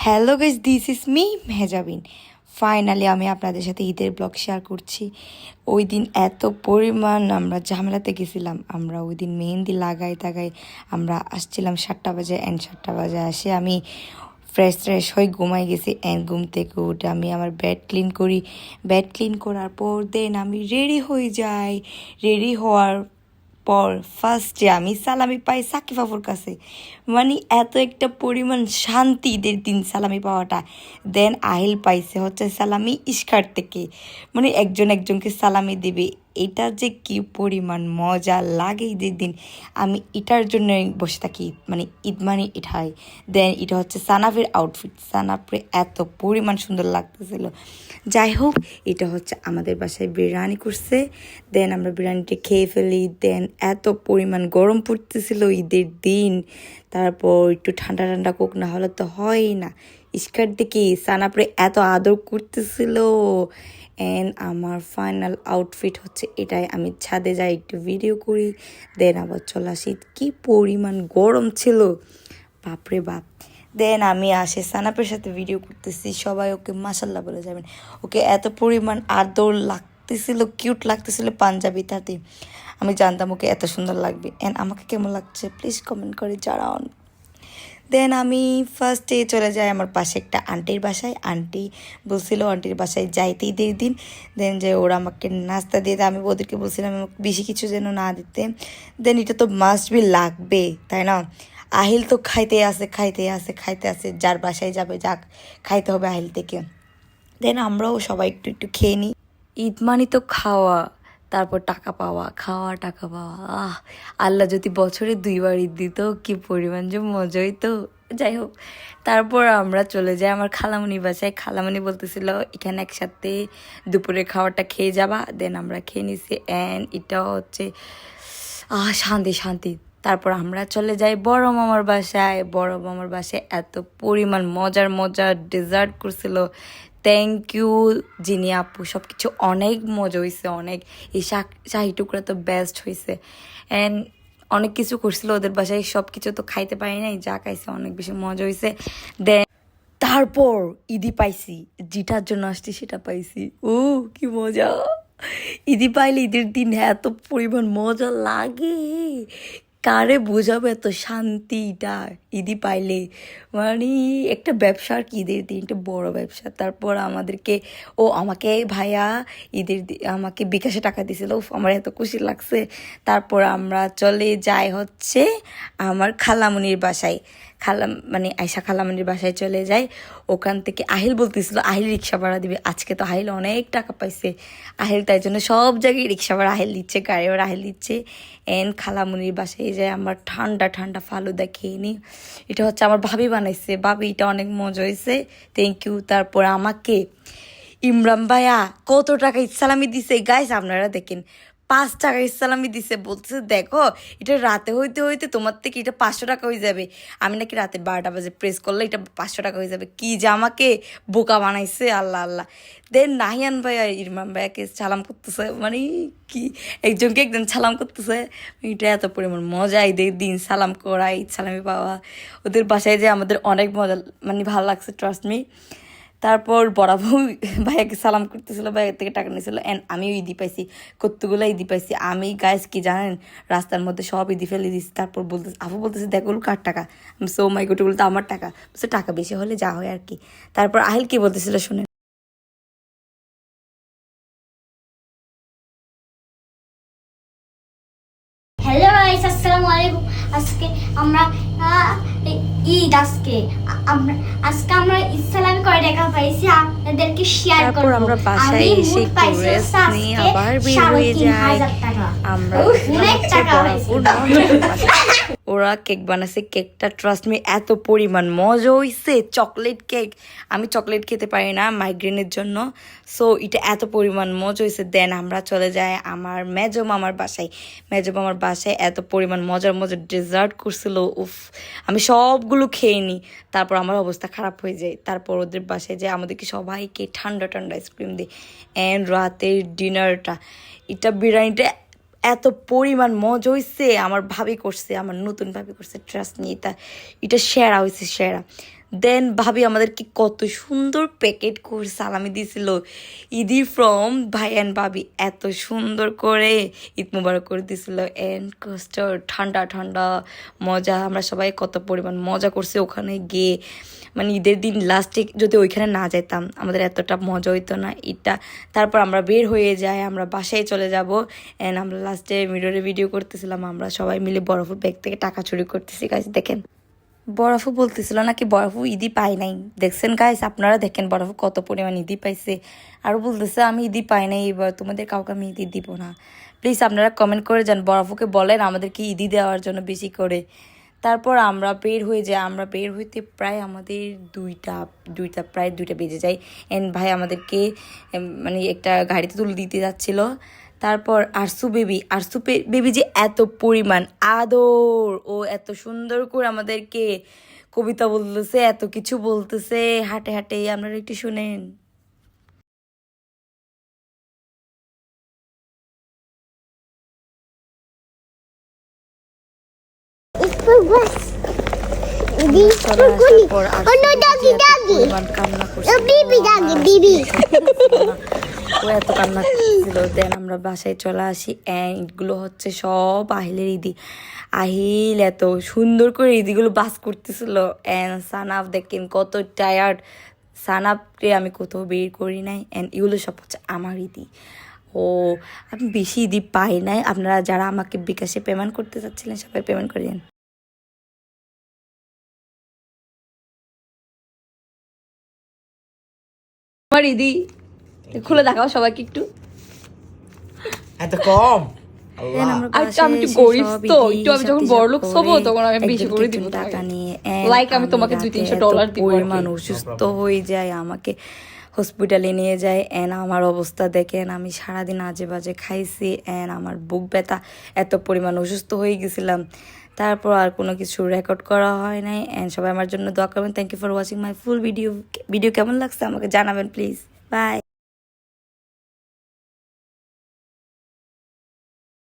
Hello guys, this is me Mehjabin. Finally আমি আপনাদের সাথে ঈদের ব্লগ শেয়ার করছি। ওই দিন এত পরিমাণ আমরা ঝামেলাতে গেছিলাম। আমরা ওই দিন মেহেন্দি লাগাই আমরা আসছিলাম 7টা বাজে। 7টা বাজে আসে আমি ফ্রেশ হয়ে ঘুমাই গেছি। ঘুম থেকে উঠে আমি আমার বেড ক্লিন করি। বেড ক্লিন করার পর দেন আমি রেডি হয়ে যাই। রেডি হওয়ার পর ফার্স্টে আমি সালামি পাই সাকিব আপুর কাছে। মানে এত একটা পরিমাণ শান্তি ঈদের দিন সালামি পাওয়াটা। দেন আহিল পাইছে হচ্ছে সালামি ইস্কার থেকে। মানে একজন একজনকে সালামি দেবে, এটা যে কি পরিমাণ মজা লাগে ঈদের দিন। আমি এটার জন্য বসে থাকি, মানে ঈদ মানে এটাই। দেন এটা হচ্ছে সানাফের আউটফিট। সানাফে এত পরিমাণ সুন্দর লাগতেছিল। যাই হোক, এটা হচ্ছে আমাদের বাসায় বিরিয়ানি করছে। দেন আমরা বিরিয়ানিটা খেয়ে ফেলি। দেন এত পরিমাণ গরম পড়তেছিল ঈদের দিন। তারপর একটু ঠান্ডা ঠান্ডা কোক না হলে তো হয়ই না। ইস্কার দেখি সানাপরে এত আদর করতেছিল। অ্যান্ড আমার ফাইনাল আউটফিট হচ্ছে এটাই। আমি ছাদে যাই, একটু ভিডিও করি, দেন আবার চলে আসি। কী পরিমাণ গরম ছিল, বাপরে বাপ। দেন আমি আসে সানাপের সাথে ভিডিও করতেছি, সবাই ওকে মাসাল্লাহ বলে যাবেন। ওকে এত পরিমাণ আদর লাগতেছিল, কিউট লাগতেছিল পাঞ্জাবিটাতে। আমি জানতাম ওকে এত সুন্দর লাগবে। অ্যান্ড আমাকে কেমন লাগছে প্লিজ কমেন্ট করে জানান। দেন আমি ফার্স্টে চলে যাই আমার পাশে একটা আন্টির বাসায়। আন্টি বলছিল আন্টির বাসায় যাইতে ঈদের দিন। দেন যে ওরা আমাকে নাস্তা দিয়ে দেয়। আমি ওদেরকে বলছিলাম আমাকে বেশি কিছু যেন না দিতে। দেন এটা তো মাস্ট বি লাগবে, তাই না? আহিল তো খাইতে আসে, যার বাসায় যাবে যাক, খাইতে হবে আহিল থেকে। দেন আমরাও সবাই একটু একটু খেয়ে নিই। ঈদ মানে তো খাওয়া, তারপর টাকা পাওয়া, খাওয়া টাকা পাওয়া। আল্লাহ যদি বছরে 2বার ঈদ দিত কি পরিমাণ যে মজা হইতো। যাই হোক, তারপর আমরা চলে যাই আমার খালামণি বাসায়। খালামণি বলতেছিল এখানে একসাথে দুপুরে খাওয়াটা খেয়ে যাবা। দেন আমরা খেয়ে নিছি। অ্যান্ড এটা হচ্ছে শান্তি। তারপর আমরা চলে যাই বড় মামার বাসায়। বড় মামার বাসায় এত পরিমাণ মজার ডেজার্ট করছিল। থ্যাংক ইউ জিনি আপু, সব কিছু অনেক মজা হয়েছে। অনেক এই শাহি টুকরা তো বেস্ট হয়েছে। অ্যান্ড অনেক কিছু করছিল ওদের বাসায়, সব কিছু তো খাইতে পারি নাই, যা খাইছে অনেক বেশি মজা হয়েছে। দেন তারপর ঈদি পাইছি, যেটার জন্য আসছি সেটা পাইছি। কি মজা! ঈদি পাইলে ঈদের দিন এত পরিমাণ মজা লাগে, কারে বোঝাবে এত শান্তিটা ঈদি পাইলে। মানে একটা ব্যবসা আর কি, ঈদের দিন একটা বড় ব্যবসা। তারপর আমাকে ভাইয়া আমাকে বিকাশে টাকা দিয়েছিল। আমার এত খুশি লাগছে। তারপর আমরা চলে যাই হচ্ছে আমার খালামণির বাসায়। মানে আয়সা খালামণির বাসায় চলে যায়। ওখান থেকে আহিল বলতেছিল আহিল রিক্সা ভাড়া দিবে। আজকে তো আহিল অনেক টাকা পাইছে। আহিল তাই জন্য সব জায়গায় রিক্সা ভাড়া আহিল দিচ্ছে, গাড়ি ভাড়া আহিল দিচ্ছে। এন খালামণির বাসায় যায় আমার ঠান্ডা ফালুদা খেয়ে নিই। এটা হচ্ছে আমার ভাবি বানাইছে। ভাবি, এটা অনেক মজা হয়েছে, থ্যাংক ইউ। তারপর আমাকে ইমরান ভাইয়া কত টাকা ইসলামি দিছে গাইস, আপনারা দেখেন। 5 টাকা ইসলামি দিছে, বলতেছে দেখো এটা রাতে হইতে তোমার থেকে এটা 500 টাকা হয়ে যাবে। আমি নাকি রাতে 12টা বাজে প্রেস করলে এটা 500 টাকা হয়ে যাবে। কি যে আমাকে বোকা বানাইছে, আল্লাহ। দেন নাহিয়ান ভাইয়া ইরমান ভাইয়াকে সালাম করতেছে, মানে কি একজনকে একজন সালাম করতেছে। এটা এত পরিমাণ মজা ঈদের দিন সালাম করা, ঈদ সালামি পাওয়া। ওদের বাসায় যে আমাদের অনেক মজা, মানে ভালো লাগছে, ট্রাস্ট মি। তারপর বরাবর ভাইয়াকে সালাম করতেছিল, ভাইয়ের থেকে টাকা নিয়েছিল। অ্যান্ড আমিও ঈদি পাইছি, কতগুলো ঈদি পাইছি আমি গাইস, কি জানেন, রাস্তার মধ্যে সব ঈদি ফেলে দিচ্ছি। তারপর আপু বলতেছে দেখো কার টাকা। সো মাই গড, ওগুলো তো আমার টাকা। বলছে টাকা বেশি হলে যা হয় আর কি। তারপর আহিল কি বলতেছিল শুনে। হ্যালো গাইস, আসসালামু আলাইকুম। আজকে আমরা ঈদ আমরা ইসলামে কয় টাকা পাইছি আপনাদেরকে শেয়ার করব। তারপর আমরা বাসায় এসে একটু রেস্ট নিয়ে আবার বের হয়ে যাই। আমরা ওরা কেক বানাচ্ছে, কেকটা ট্রাস্ট মি এত পরিমাণ মজা হয়েছে। চকলেট কেক, আমি চকলেট খেতে পারি না মাইগ্রেনের জন্য। সো এটা এত পরিমাণ মজা হয়েছে। দেন আমরা চলে যাই আমার মেজো মামার বাসায়। মেজো মামার বাসায় এত পরিমাণ মজার ডেজার্ট করছিল, উফ, আমি সবগুলো খেয়ে নিই। তারপর আমার অবস্থা খারাপ হয়ে যায়। তারপর ওদের বাসায় যে আমাদেরকে সবাইকে ঠান্ডা আইসক্রিম দিই। অ্যান্ড রাতের ডিনারটা, এটা বিরিয়ানিটা এত পরিমাণ মজা হয়েছে। আমার ভাবি করছে, আমার নতুন ভাবি করছে, ট্রাস্ট নিয়ে এটা সেরা হয়েছে, সেরা। দেন ভাবি আমাদেরকে কত সুন্দর প্যাকেট করে সালামি দিয়েছিল ঈদি ফ্রম ভাই অ্যান্ড ভাবি, এত সুন্দর করে ঈদ মুবারক করে দিয়েছিল। অ্যান্ড কাস্টার্ড ঠান্ডা ঠান্ডা মজা, আমরা সবাই কত পরিমাণ মজা করছি ওখানে গিয়ে। মানে ঈদের দিন লাস্টে যদি ওইখানে না যেতাম আমাদের এতটা মজা হইতো না ঈদটা। তারপর আমরা বের হয়ে যাই, আমরা বাসায় চলে যাব। অ্যান্ড আমরা লাস্টে মিররে ভিডিও করতেছিলাম, আমরা সবাই মিলে বরফুর ব্যাগ থেকে টাকা চুরি করতেছি। গাইস দেখেন, বরফু বলতেছিল নাকি বরফু ঈদি পাই নাই। দেখছেন গাইস, আপনারা দেখেন বরফু কত পরিমাণ ঈদি পাইছে। আরও বলতেছে আমি ঈদি পাই নাই, এবার তোমাদের কাউকে আমি ঈদি দিব না। প্লিজ আপনারা কমেন্ট করে যান, বরফুকে বলেন আমাদেরকে ঈদি দেওয়ার জন্য বেশি করে। তারপর আমরা বের হয়ে যাই, আমরা বের হইতে প্রায় আমাদের প্রায় দুইটা বেজে যায়। অ্যান্ড ভাই আমাদেরকে মানে একটা গাড়িতে তুলে দিতে যাচ্ছিল। তারপর আরসু বেবি যে এত পরিমাণ আদর, ও এত সুন্দর করে আমাদেরকে কবিতা বলতেছে, এত কিছু বলতেছে হাঁটে হাঁটে, আপনারা একটু শুনেন। চলে আসার পর কান্না করছে, ও এত কান্না করছিল। দেন আমরা বাসায় চলে আসি। অ্যান্ড ইটগুলো হচ্ছে সব আহিলের ঈদি। আহিল এত সুন্দর করে ঈদিগুলো বাস করতেছিল। অ্যান্ড সানাফ দেখেন কত টায়ার্ড, সানাফকে আমি কোথাও বের করি নাই। অ্যান্ড এগুলো সব হচ্ছে আমার ঈদি। ও আমি বেশি ঈদি পাই নাই, আপনারা যারা আমাকে বিকাশে পেমেন্ট করতে চাচ্ছিলেন সবাই পেমেন্ট করে দেন। আমার ঈদি খুলে দেখাও সবাইকে একটু। এত কম Then আমরা আচ্ছা, আমি একটু বাসায় এসে গরিব সব তো, ঈদি একটু আমি যখন হিসাব বড়লোক টিসাব হবো করে তখন আমি বেশি একজনকে করে একটু দিব টাকা তোমাকে। নিয়ে Like আমি তোমাকে রাতে $200 এত দিব আর কি। পরিমাণ অসুস্থ হয়ে যায়, আমাকে হসপিটালে নিয়ে যায়। অ্যান্ড আমার অবস্থা দেখেন, আমি সারাদিন আজে বাজে খাইছি। অ্যান্ড আমার বুক ব্যথা, এত পরিমাণ অসুস্থ হয়ে গেছিলাম। তারপর আর কোনো কিছু রেকর্ড করা হয় নাই। অ্যান্ড সবাই আমার জন্য দোয়া করবেন। Thank you for watching my full video. Video কেমন লাগছে আমাকে জানাবেন প্লিজ। বাই।